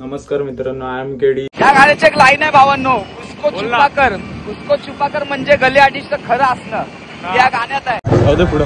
नमस्कार मित्रांनो, I am KD. या गाण्याची एक लाईन आहे भावांनो, उसको छुपा कर म्हणजे गली आर्टिस्टचं खरं असणं या गाण्यात आहे. जाऊ दे पुढं.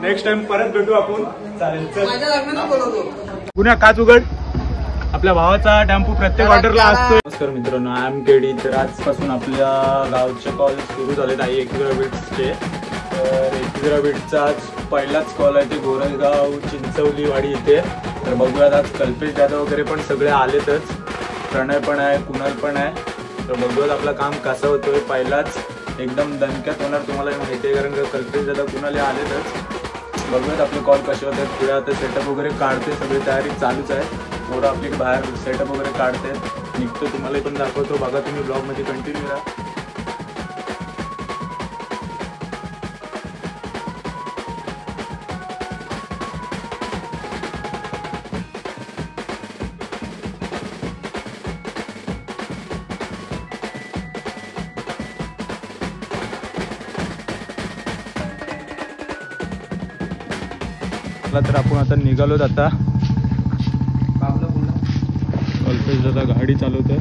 नेक्स्ट टाइम परत भेटू आपण. चालेल, पुन्हा काच उघड. आपल्या भावाचा टेम्पो प्रत्येक ऑर्डरला असतो. नमस्कार मित्रांनो, आय एम केडी. तर आजपासून आपल्या गावचे कॉल सुरू झालेत आहे 21 बीट्सचे. तर 21 बीट्सचा आज पहिलाच कॉल आहे ते गोरेगाव चिंचवलीवाडी इथे. तर बघूयात आज कल्पेश जाधव वगैरे पण सगळे आलेतच. प्रणय पण आहे, कुणाल पण आहे. तर बघूयात आपलं काम कसं होतोय. पहिलाच एकदम दणक्यात होणार, तुम्हाला माहिती आहे, कारण का कल्पेश दादा कुणाला आलेतच. बघूयात आपले कॉल कसे होतात. पुढे आता सेटअप वगैरे काढते, सगळी तयारी चालूच आहे. पोरं आपली बाहेर सेटअप वगैरे काढते, निघतो, तुम्हाला पण दाखवतो. बघा तुम्ही ब्लॉगमध्ये कंटिन्यू राहा. तर आपण आता निघालोत. आता कल्पेश दादा गाडी चालवतोय.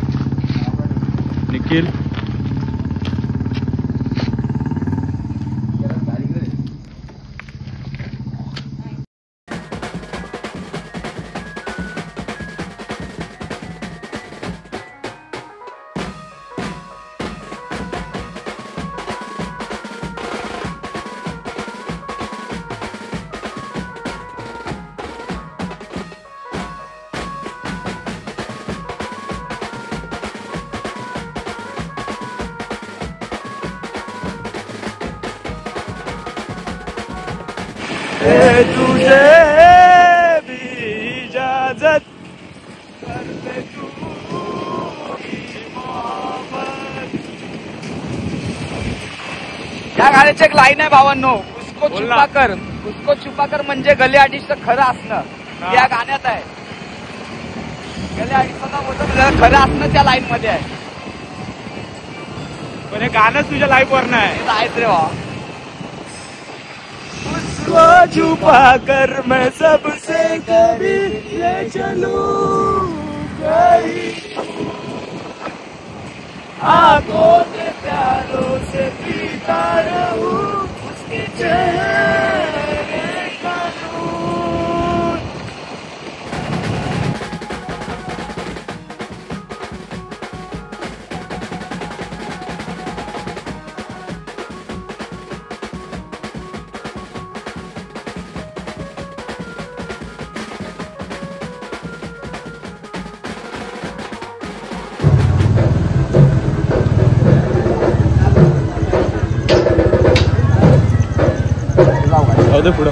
निखिल तुझे भी इजाजत करते तू या गाण्याची एक लाईन आहे भावांनो, उसको छुपा कर म्हणजे गली आर्टिस्टचं खरं असणं या गाण्यात आहे. गली आर्टिस्टचं खरं असणं त्या लाईन मध्ये आहे. पण हे गाणं तुझ्या लाईफ वर नाही आहेत रे वा. उसको छुपा कर मैं सबसे कभी ले चलूं कहीं, आंखों के प्यारों से पीता रहूं उसके चेहरे का नूर. जाऊ दे पुढं.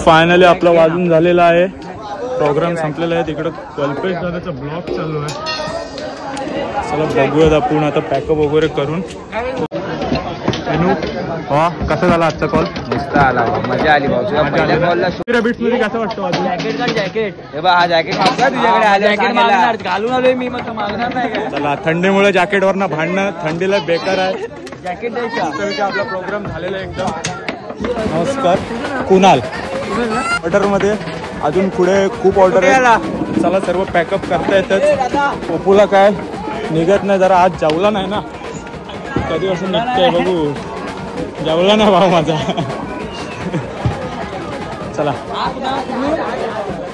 फायनली आपला वाजून झालेला आहे. प्रोग्राम संपलेला आहे. तिकडं कल्पेश दादाचा ब्लॉग चालू आहे. चला बघूयात आपण आता पॅकअप वगैरे करून. हा कसा झाला आजचा कॉल? मस्त आला, मजा आली भाऊ. बीट्स मध्ये कसं वाटतं वाजून? जॅकेट हे बा, हा जॅकेट मागता तुझ्याकडे आले, जॅकेट मागणार, घालून आलोय मी, मग मागणार नाही का? चला थंडीमुळे जॅकेटवरनं भांडणं, थंडीला बेकार आहे. जॅकेट द्यायचा. आपला प्रोग्राम झालेला आहे एकदम. नमस्कार कुणाल. ऑर्डर मध्ये अजून पुढे खूप ऑर्डर आहे. चला सर्व पॅकअप करता येतच. पप्पूला काय निघत नाही, जरा आज जेवला नाही ना, कधीपासून निघतंय बघू. जेवला नाही भाऊ माझा. चला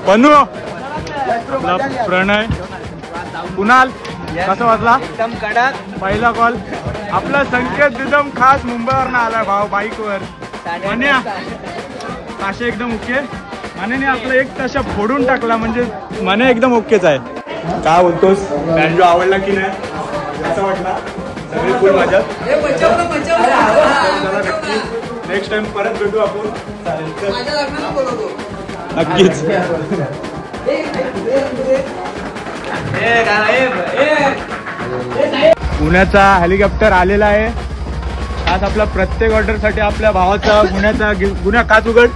पन्नू, प्रणय, कुणाल कसं वाजला? एकदम कडक पहिला कॉल. आपला संकेत एकदम खास मुंबईवरनं आलाय भाऊ बाईकवर. मान्या ताशा एकदम ओके. मान्याने आपला एक ताशा फोडून टाकला, म्हणजे मान्या एकदम ओकेच आहे. काय बोलतोस? बँजो आवडला की नाही? कसं वाटला? सगळी फुल मजा. नेक्स्ट टाइम परत भेटू आपण. नक्कीच. पुण्याचा हेलिकॉप्टर आलेला आहे. आज आपला प्रत्येक ऑर्डरसाठी आपल्या भावाचा गुन्हा काच उघड.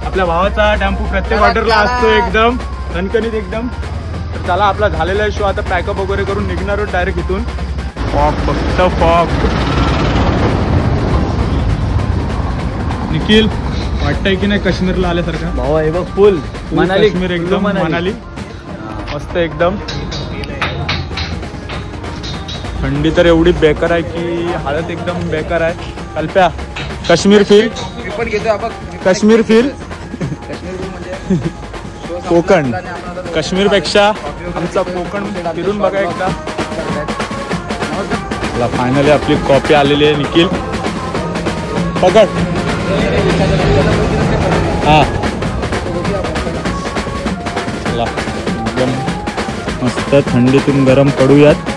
आपल्या भावाचा टेम्पो प्रत्येक ऑर्डरला असतो एकदम कणकणीत एकदम. तर चला आपला झालेला शो आता पॅकअप वगैरे करून निघणार आहोत डायरेक्ट इथून. फॉग फक्त फॉग. निखिल वाटतंय की नाही काश्मीरला आल्यासारखं? भाऊ हे बघ फुल मनाली, काश्मीर एकदम मनाली मस्त एकदम. थंडी तर एवढी बेकार आहे की हालत एकदम बेकार आहे. कल्प्या काश्मीर फील. पण घेतो आपण काश्मीर फील. कोकण काश्मीरपेक्षा आमचा कोकण फिरून बघा एकदा. फायनली आपली कॉपी आलेली आहे. निखिल पकड. हा चला एकदम मस्त थंडीतून गरम पडूयात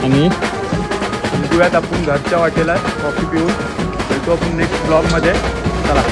आणि निघूयात आपण घरच्या वाटेला कॉफी पिऊन. भेटू आपण नेक्स्ट ब्लॉग मध्ये. चला.